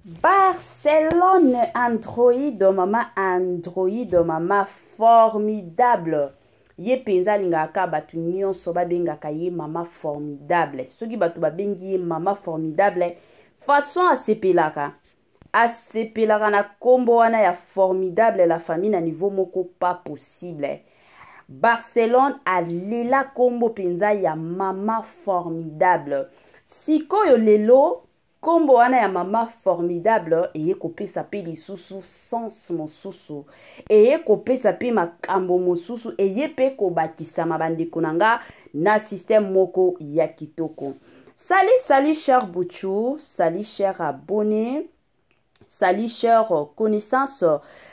Barcelone Android mama formidable. Ye penza lingaka batu nyonso babengaka ye mama formidable. Soki batu babengi ye mama formidable façon asepelaka na kombo wana ya formidable la famille na niveau moko pas possible. Barcelone alela kombo penza ya mama formidable. Sikoyo lelo kombo wana ya mama formidable eye kopesa pe lisusu sens mosusu eye kopesa pe makambo mosusu eye pe kobakisama bandeko nanga na système moko ya kitoko. Salut cher Bouchou, salut cher abonné, salut cher connaissance,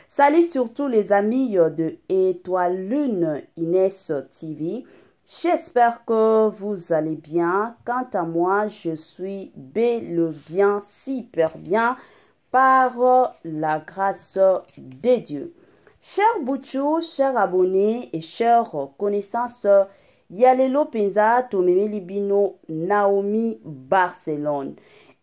salut surtout les amis de Étoile Lune Inès TV. J'espère que vous allez bien. Quant à moi, je suis bel bien, super bien, par la grâce de Dieu. Chers Bouchou, chers abonnés et chers connaissances, Yalelo Penza Tomemeli Bino Naomi Barcelone.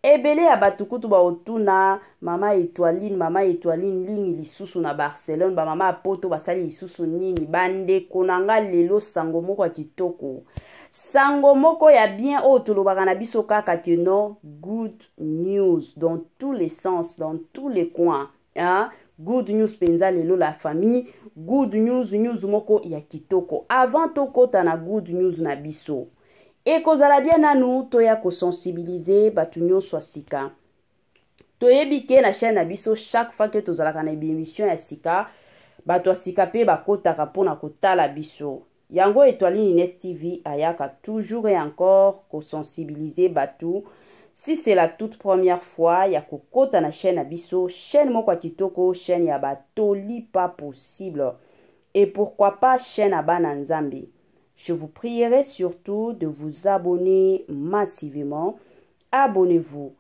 Ebele ya batukutu ba otuna mama Étoiline lingi lisusu na Barcelone ba mama poto basali lisusu nini bande konanga lelo sango moko kitoko. Sango moko ya bien otolobaka na biso kaka que non good news dans tous les sens, dans tous les coins, hein? Good news penza lelo la famille, good news moko ya kitoko. Avant tokota na good news na biso. Et kozala bien nanu toya ko sensibiliser batu nyonso sika. Toyebike na chaîne na biso chaque fois que tozalaka na émission ya sika, batu sika pe bakotaka pona kotala biso. Yango Étoile Inès TV ayaka toujours et encore ko sensibiliser batu. Si c'est la toute première fois ya kokota na chaîne na biso, chaîne moko kitoko, chaîne ya batoli pas possible. Et pourquoi pas chaîne Abana Nzambe. Je vous prierai surtout de vous abonner massivement. Abonnez-vous.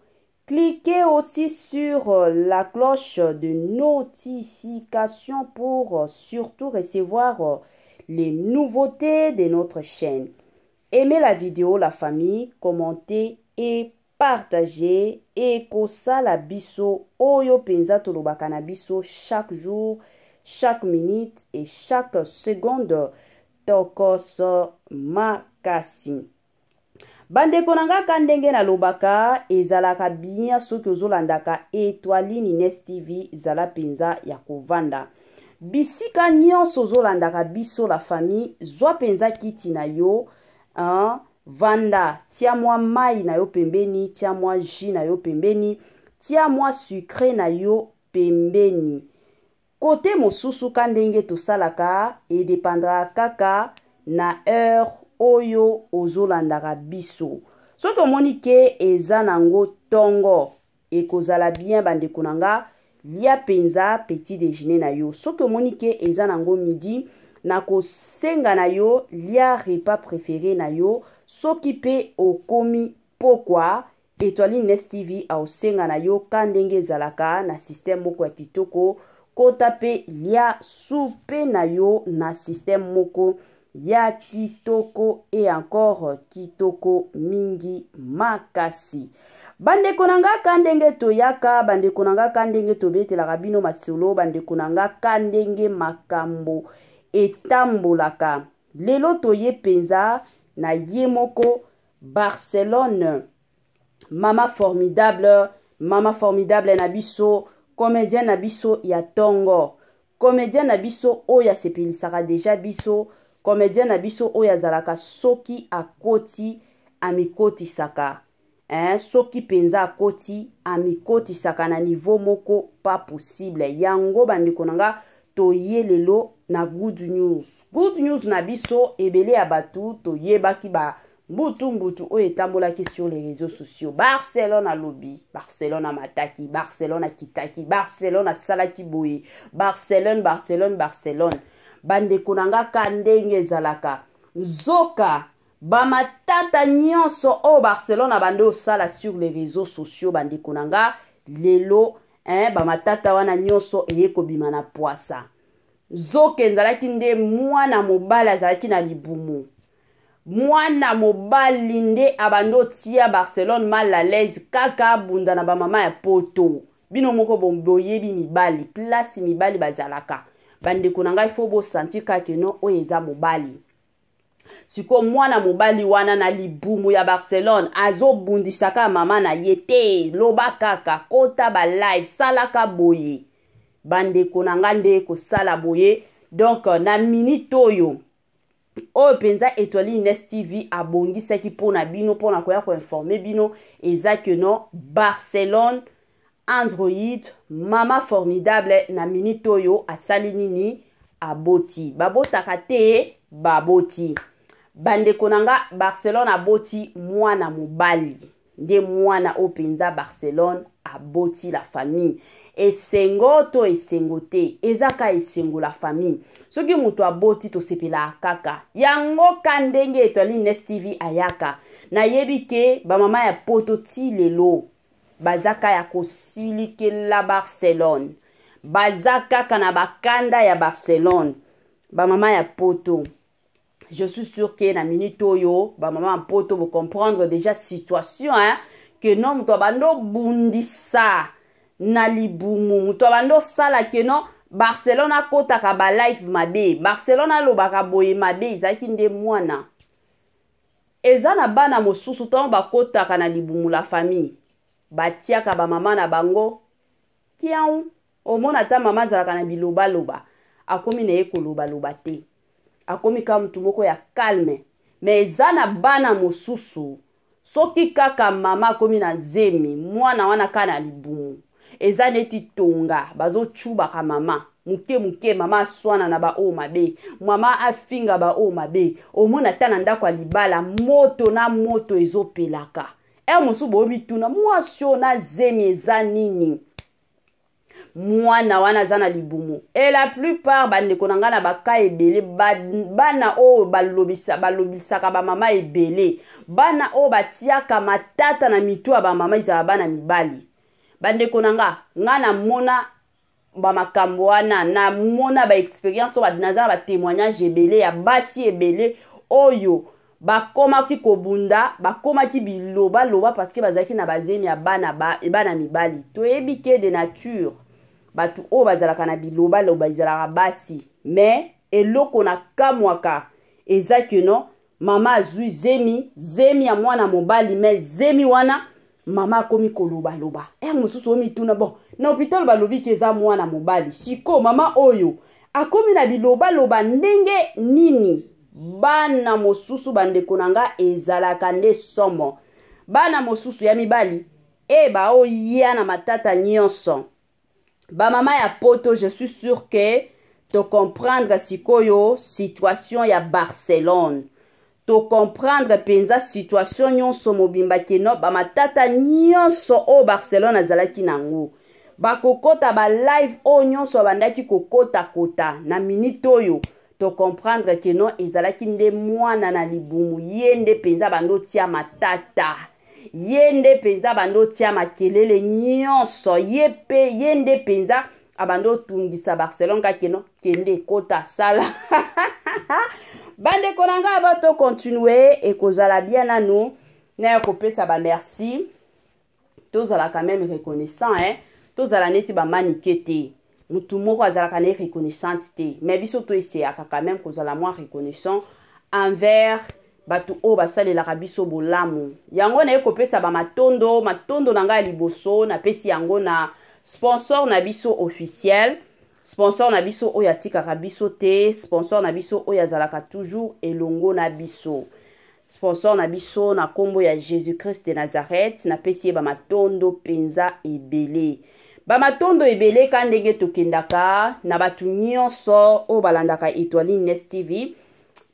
Cliquez aussi sur la cloche de notification pour surtout recevoir les nouveautés de notre chaîne. Aimez la vidéo, la famille, commentez et partagez. Et kosala biso oyo penza tolobaka na biso chaque jour, chaque minute et chaque seconde. Tokos makasi. Bandeko nanga kandenge na lobaka ezalaka bien soki ozolandaka Étoile Inès TV zala penza ya kovanda. Bisika nyonso ozolandaka biso la famille zwa penza kiti na yo, hein? Vanda, tia mwa mai na yo pembeni, tia mwa jus na yo pembeni, tia mwa sucré na yo pembeni. Côté mosusu kandenge to salaka et dépendra kaka na heure oyo ozolandaka biso. Soki monike eza nango tongo e kozala bien bandeko nanga lia penza petit déjeuner na yo. Soki monike eza nango midi na kosenga na yo lia repas préféré na yo. Soki pe okomi pokwa Étoile Inès TV a osenga na yo kandenge zalaka na système moko ya kitoko. Kota pe lia soupe na yo na système moko ya kitoko et encore kitoko mingi makasi. Bandeko nanga kandenge toyaka, bandeko nanga kandenge tobetelaka bino masolo, bandeko nanga kandenge makambo etambolaka. Lelo toye penza na ye moko Barcelone. Mama formidable na biso. Comédien na biso ya tongo. Comédien na biso oya sepelisaka déjà biso. Comédien na biso oya zalaka soki akoti amikoti saka. Soki penza akoti amikoti saka na niveau moko pas possible. Yango bandeko nanga toye lelo na good news. Good news na biso ebele ya batu toyebaki ba mbutu oyo etambolaki sur les réseaux sociaux. Barcelone a lobby, Barcelone a mataki, Barcelone a kitaki, Barcelone a salaki boye, Barcelone. Bandeko nanga kandenge zalaka. Zoka, bamatata nyonso o Barcelone a bande osala sur les réseaux sociaux bandeko nanga lelo, bamatata wana nyonso eyeko bima na poasa. Zoke nzalaki nde mwana mobali azalaki na libumu. Mwana mobali nde abando tia Barcelone mal à l'aise kaka bunda na ba mama ya poto. bino moko boyebi mibali place mibali bazalaka bandeko na ngai fo bo sentir kaka no oyo eza mobali siko mwana mobali wana na libumu ya Barcelone azobundisaka mama na ye te loba kaka kota ba live salaka boye bandeko na nga nde kosala boye donc na minute oyo penza Étoile Ines TV abongisaki mpona bino mpona koya koinforme bino eza ke no Barcelone Android mama formidable na minute oyo asali nini aboti babotaka te baboti bandeko nanga Barcelone aboti mwana mobali nde mwana penza Barcelone aboti la famille esengo to esengo te ezaka esengo la famille soki mutu aboti to sepela kaka yango kandenge Étoile Ines TV ayaka na yebi ke ba mama ya poto ti lelo bazaka ya kosilikela Barcelone bazaka kana bakanda ya Barcelone ba mama ya poto. Je suis sûr que na minute oyo ba mama ya poto vous comprendre déjà situation que non mutu bando bundisa na libumu mutu bando sala ke non Barcelone akotaka ba life mabe Barcelone alobaka boye mabe ezaki nde mwana eza na bana mosusu to bakotaka na libumu la famille batiaka ba mama na bango kiau omona ta mama zalaka na biloba loba akomi na ye koloba loba te akomi ka mutu moko ya calme mais eza na bana mosusu soki kaka mama akomi na zemi mwana wana kana libumu eza neti tonga bazotubaka mama muke mama aswana na ba o mabe mama afinga ba o mabe omona ta na ndako ya libala moto na moto ezopelaka mosu bomituna mwasio na zemi eza nini mwana wana zana libumu et la plupart bandeko na nga na baka ebele bana o balobisaka ba mama ebele bana o batiaka matata na mitu ya ba mama izala bana mibali bandeko na nga na mona ba makambo wana na mona ba experience to badinaza ba témoignage ebele ya basi ebele oyo bakomaki kobunda bakomaki biloba loba parce que bazaki na bazemi ya bana mibali toyebi ke de nature batu o bazalaka na biloba loba izalaka basi mais eloko na kamwaka ezaki no mama azui zemi ya mwana mobali mais zemi wana mama akomi koloba loba mosusu omituna bon na hôpital balobi ke eza mwana mobali siko mama oyo akomi na biloba loba ndenge nini bana mosusu bandeko na nga ezalaka nde somo bana mosusu ya mibali baoya na matata nyonso ba mama ya poto je suis sûr que to comprendre sikoyo situation ya Barcelone to comprendre penza situation nyonso mobimba keno ba matata nyonso o Barcelone azalaki nango bakokota ba live o nyonso bandaki kokota kota na minute oyo to comprendre que non ezalaki nde mwana na libumu yende penza bando tia matata yende penza bando tia makelele nyonso yende penza abando tungisa Barcelone ka keno kende kota sala bande konanga bato continuer et kozala bien na nous na kopesa ba merci tozala quand même reconnaissant tozala neti ba manikete mutu moko azalaka na reconnaissante te mais biso to eseyaka quand même kozala moins reconnaissant envers batu o basalelaka biso bolamu yango na ekopesa ba matondo na ngai liboso na pesi yango na sponsor na biso officiel sponsor na biso oyo atikaka biso te sponsor na biso oyo azalaka toujours elongo na biso sponsor na biso na kombo ya Jésus-Christ de Nazareth na pesi ye ba matondo penza ebele ba matondo ebele ka ndenge tokendaka na batu nyonso o balandaka Étoile Ines TV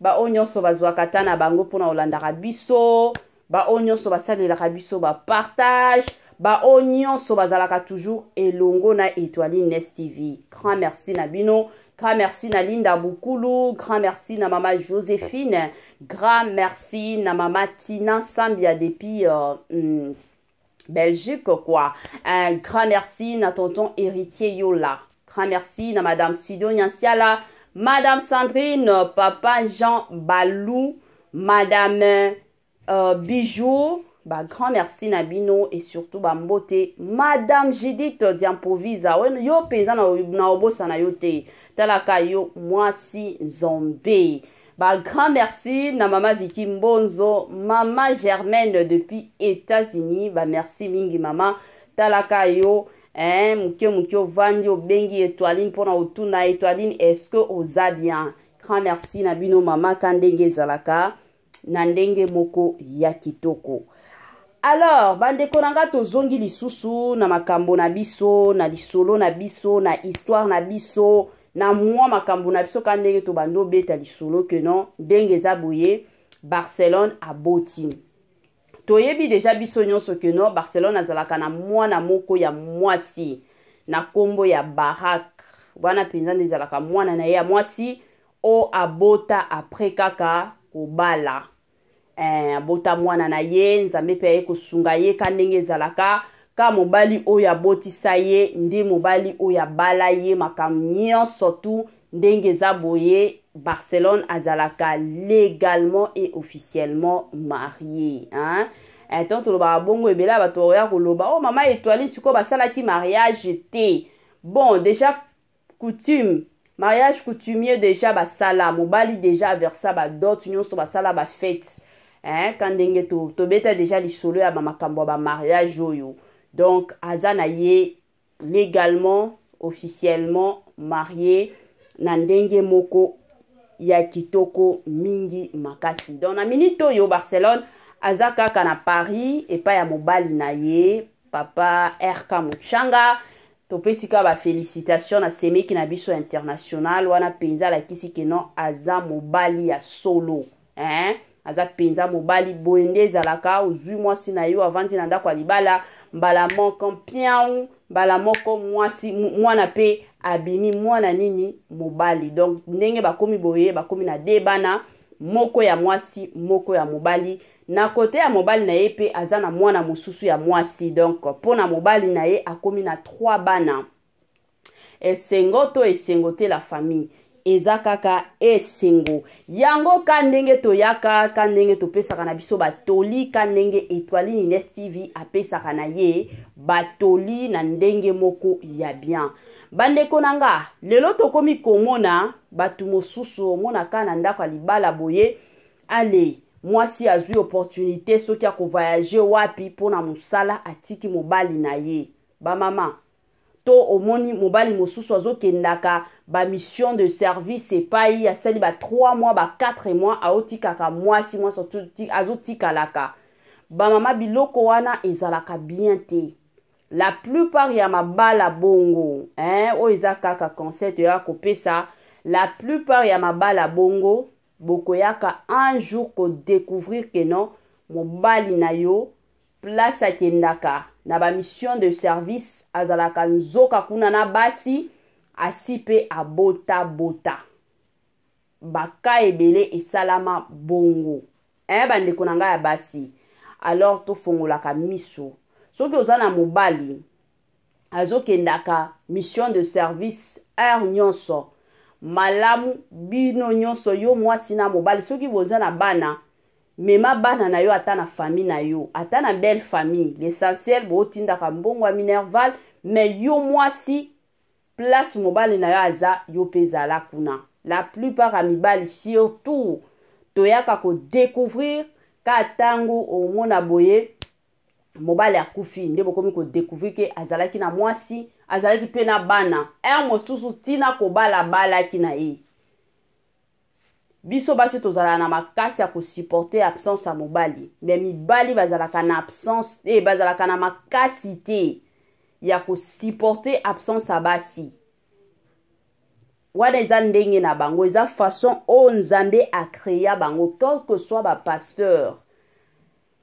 ba o nyonso bazwaka ta na bango mpona olandaka biso ba o nyonso basalelaka biso ba partage ba o nyonso bazalaka toujours elongo na Étoile Ines TV. Grand merci na bino, grand merci na Linda Bukulu, grand merci na mama Joséphine, grand merci na mama Tina Sambia depuis Belgique quoi. Un grand merci na tonton héritier Yola. Grand merci na madame Sidonia Siala, madame Sandrine, papa Jean Balou, madame Bijou, Ba grand merci na bino et surtout ba mbote Madame Judith Diamprovisa. Yo penza na obosa na yo te. Talaka yo mwasi Nzombe. Ba grand merci na Mama Vicky Mbonzo, Mama Germaine depuis États-Unis. Ba merci mingi mama. Talaka yo mukio vandi obengi Étoiline pona otuna Étoiline, est-ce que oza bien? Grand merci na bino mama kandenge zalaka na ndenge moko ya kitoko. Alors, bandeko nanga tozongi lisusu na makambo na biso, na lisolo na biso, na histoire na biso, na mwa makambo na biso kandenge to bando beta lisolo que non, ndenge zaboye Barcelone aboti. Toyebi deja biso nyonso que non, Barcelone azalaka na mwana moko ya mwasi, na kombo ya Barak. Wana penza ndezalaka mwana na ya mwasi o abota après kaka kobala. Abota mwana na ye nzambe pe ye kosunga ye kandenge zalaka ka mobali oya botisa ye ndi mobali oya bala ye makamnyo surtout ndenge zaboye Barcelone azalaka légalement et officiellement marié tant to ba bongo ebela ba to ya koloba oh mama Étoiline siko basala ki mariage te bon déjà coutume mariage coutumier déjà basala mobali déjà versa ba dot nyonso basala ba fête quand ndenge to beta déjà lisolo ya makambo ba mariage oyo donc azana ye légalement officiellement marié na ndenge moko ya kitoko mingi makasi. Donc na minute oyo Barcelone azaka kana Paris et pa ya mobali na ye papa RK Muchanga topesika ba félicitations na semeki na biso international wana penza la kisi ke non aza mobali ya solo aza penza mobali boende zalaka ozui mwasi na yo avanti na ndako libala mbala moko piau mbala moko mwasi mwana pe abimi mwana nini mobali. Donc ndenge bakomi boye bakomi na debana moko ya mwasi moko ya mobali na kote ya mobali na ye pe azana mwana mosusu ya mwasi. Donc pona mobali na ye akomi na 3 bana esengo te la famille ezakaka esengo yango kandenge toyaka kandenge topesaka na biso batoli kandenge Étoiline Ines TV apesaka na ye batoli na ndenge moko ya bien. Bandeko nanga lelo tokomi komona batu mosusu mona kana ndako libala boye ale mwasi azui opportunité soki ya voyager wapi pona musala atiki mobali na ye ba mama to omoni mobali mosusu azokendaka ba mission de service epai asali ba 3 mois ba 4 mois aotikaka mwasi azotikalaka ba mama biloko wana ezalaka bien te. La plupart ya mabala bongo o ezakaka concept ya kopesa la plupart ya mabala bongo bokoyaka un jour ko découvrir que non mobali na yo place akendaka na ba mission de service azalaka nzoka kuna na basi asipe abota baka ebele esalama bongo bandeko na ngai ya basi. Alors tofongolaka miso soki oza na mobali azokendaka mission de service heure nyonso malamu bino nyonso yo mwasi na mobali soki boza na bana mema bana na yo ata na famille na yo ata na belle famille l'essentiel botindaka mbongo ya minerval mais yo mwasi place mobali na yo aza yo pezala kuna. La plupart ya mibali surtout toyaka ko découvrir ka tango omona boye mobali akufi nde bokomi ko découvrir ke azalaki na mwasi azalaki pe na bana mosusu tina kobala kina ye. Biso basi tozala na makasi ya ko supporter absence ya mobali mais mibali bazalaka na absence bazalaka na makasi te ya ko supporter absence ya basi wana eza ndenge na bango eza façon o nzambe a créer bango quel que soit ba pasteur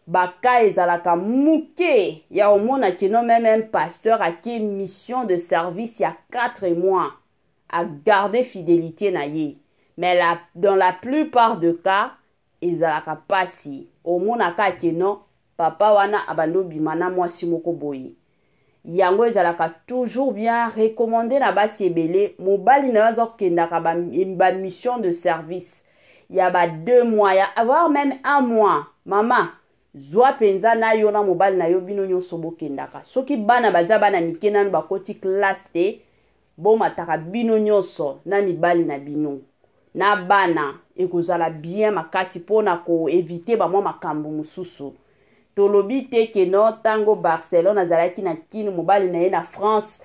baka ezalaka muke ya omona kino même pasteur aki mission de service ya 4 mois à garder fidélité na ye mais dans la plupart de cas ezalaka pasi omona ka kino papa wana abando bimana mwasi moko boye yango ezalaka toujours bien recommandé na basi ebele mobali na yazo kendaka ba mission de service ya ba 2 mois ya avoir même 1 mois mama zwa penza na yo na mobali na yo bino nyonso bokendaka. Soki bana baza bana mike nanu bakoti classe te, bomataka bino nyonso na mibali na bino. Na bana ekozala bien makasi pona ko éviter ba mwa makambo mususu. Tolobi te ke no tango Barcelone azalaki na kini mobali na ye na France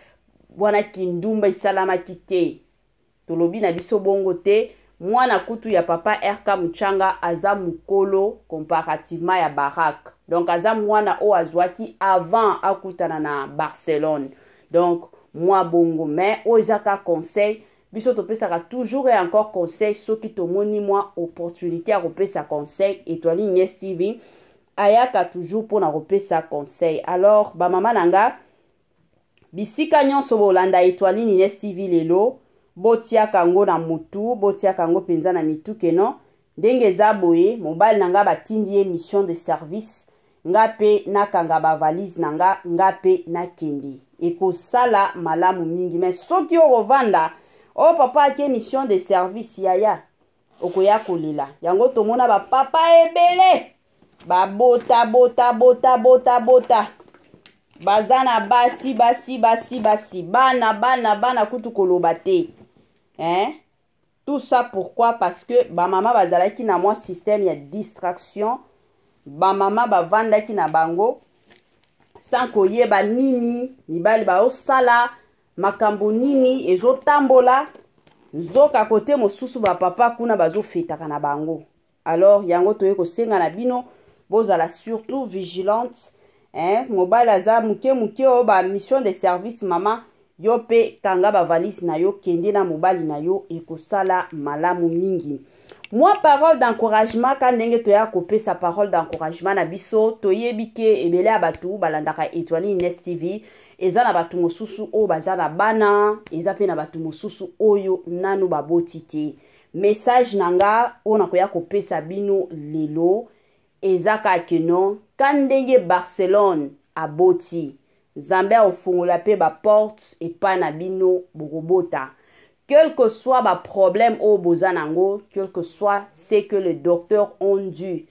wana kindumba isalamaki te. Tolobi na biso bongo te. Mwana kutu ya papa RK Muchanga aza mukolo comparativement ya Barak. Donc aza mwana o azwaki avant akutana na Barcelone. Donc moi bongo mais o ezaka conseil biso topesaka toujours et encore conseil soki tomoni moi opportunité à repesa conseil Étoile Ignes TV ayaka toujours pour na repesa conseil. Alors ba mama nanga bisika nyonso bolanda Étoile Ignes TV lelo botia kango na mutu, botia kango penza na mitu keno, ndenge za boye, mobile nanga batindi ye mission de service, nga pe na kanga ba valise nanga, nga pe na kendi. Eko sala malamu mingi, mais soki yo rovanda, oh papa ake mission de service yaya, okoya kolela. Yango tomona ba papa ebele, ba bota. Bazana basi, bana kutu koloba te. Hein? Tout ça pourquoi? Parce que ba mama bazalaki na moi système ya distraction. Ba mama bavandaki na bango sans koyeba nini mibali ba osala makambo nini ezotambola nzoka kote mosusu ba papa kuna bazofetaka na bango. Alors yango toye kosenga na bino bozala surtout vigilante. Hein? Mobile aza muke o ba mission de service mama yo pe kanga ba valise na yo kende na mobali na yo ekosala malamu mingi. Moi parole d'encouragement quand ndenge toya kopesa parole d'encouragement na biso toyebike ebele abatu balandaka Étoile Ignes TV eza na batu mosusu o baza na bana eza pe na batu mosusu oyo nanu baboti te. Message nanga ona koya kopesa bino lelo eza ka keno quand ndenge Barcelone aboti Zambé ofungola pe ba porte et pas na bino bogobota. Quel que soit ba problème au bozanango, quel que soit ce que les docteurs ont dû.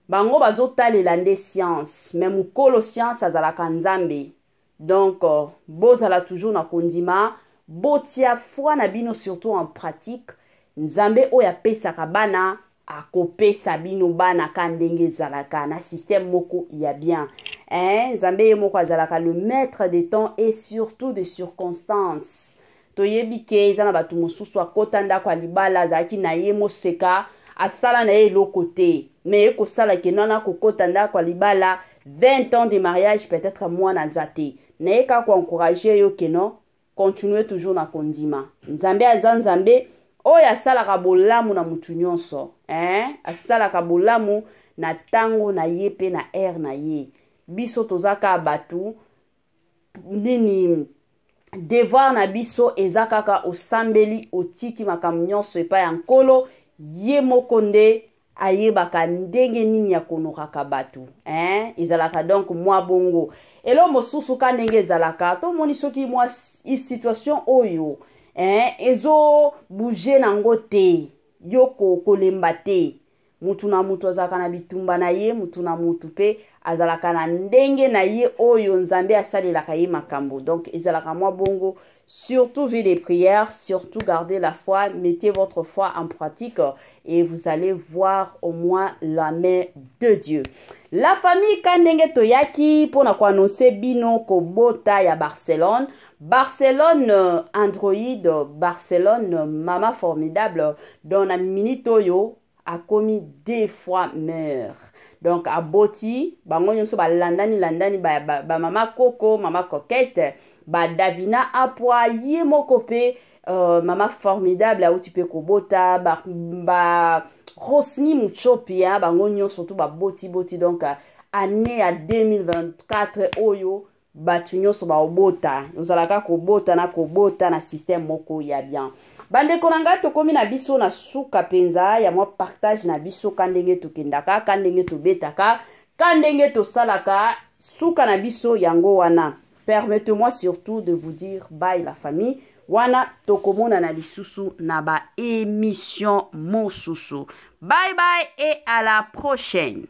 Bango bazota lelande science, mais mukolo science azalaka nzambe. Donc bozala toujours na kondima, botia foi na bino surtout en pratique. Nzambe oya pesaka bana akopesa bino bana kandenge zalaka na système moko ya bien. Hein, Zambé moko azalaka le maître des temps et surtout des circonstances. Toyebike ezana batu mosusu akotanda kwa libala zaki na ye moseka asala na ye lokote. Mais eko sala ke nana kokotanda kwa libala 20 ans de mariage peut-être moi na zate. Na eka ko encourager yo ke non, continuez toujours na kondima. Nzambe azan Nzambe oya asalaka bolamu na mutu nyonso. Hein? Asalaka bolamu na tango na ye pe na air na ye. Biso tozaka batu nini devoir na biso ezakaka osambeli otiki makambo nyonso epai ya nkolo ye mokonde ayebaka ndenge nini ya konokaka batu. Hein? Ezalaka donc mwa bongo elo mosusu ka ndenge ezalaka tomoni soki mwa situation oyo ezo bouger nango te yoko kolemba te mutu na mutu azalaka na bitumba na ye mutu na mutu pe azalaka na ndenge na ye oyo Nzambe asalelaka ye makambo. Donc ezalaka mwa bongo, surtout vie des prières, surtout gardez la foi, mettez votre foi en pratique et vous allez voir au moins la main de Dieu. La famille kandenge toyaki pona ko annoncer bino ko bota ya Barcelone. Barcelone Android, Barcelone mama formidable dans la minute oyo a commis 2 fois meurt. Donc à Boti, bango nyonso ba landani ba mama Coco, mama Coquette, ba Davina Apwa ye mokope mama formidable a uti pe kobota ba Rosni Muchopia bango nyonso to ba boti donc année à 2024 oyo batu nyonso ba obota. Ozalaka kobota na système moko ya bien. Bande konanga tokomi na biso na suka penza ya mwa partage na biso kandenge tokendaka kandenge tobetaka kandenge tosalaka suka na biso yango wana. Permettez-moi surtout de vous dire bye la famille. Wana tokomona na lisusu na ba émission mosusu. Bye bye et à la prochaine.